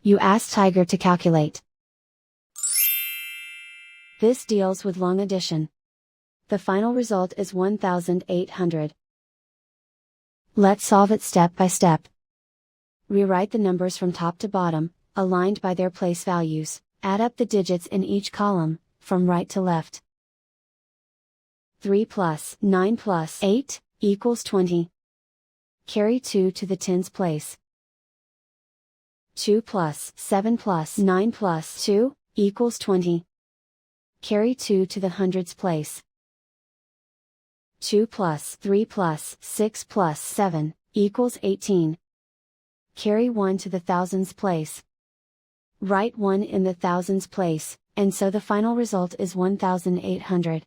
You ask Tiger to calculate. This deals with long addition. The final result is 1800. Let's solve it step by step. Rewrite the numbers from top to bottom, aligned by their place values. Add up the digits in each column, from right to left. 3 plus 9 plus 8 equals 20. Carry 2 to the tens place. 2 plus 7 plus 9 plus 2 equals 20. Carry 2 to the hundreds place. 2 plus 3 plus 6 plus 7 equals 18. Carry 1 to the thousands place. Write 1 in the thousands place, and so the final result is 1800.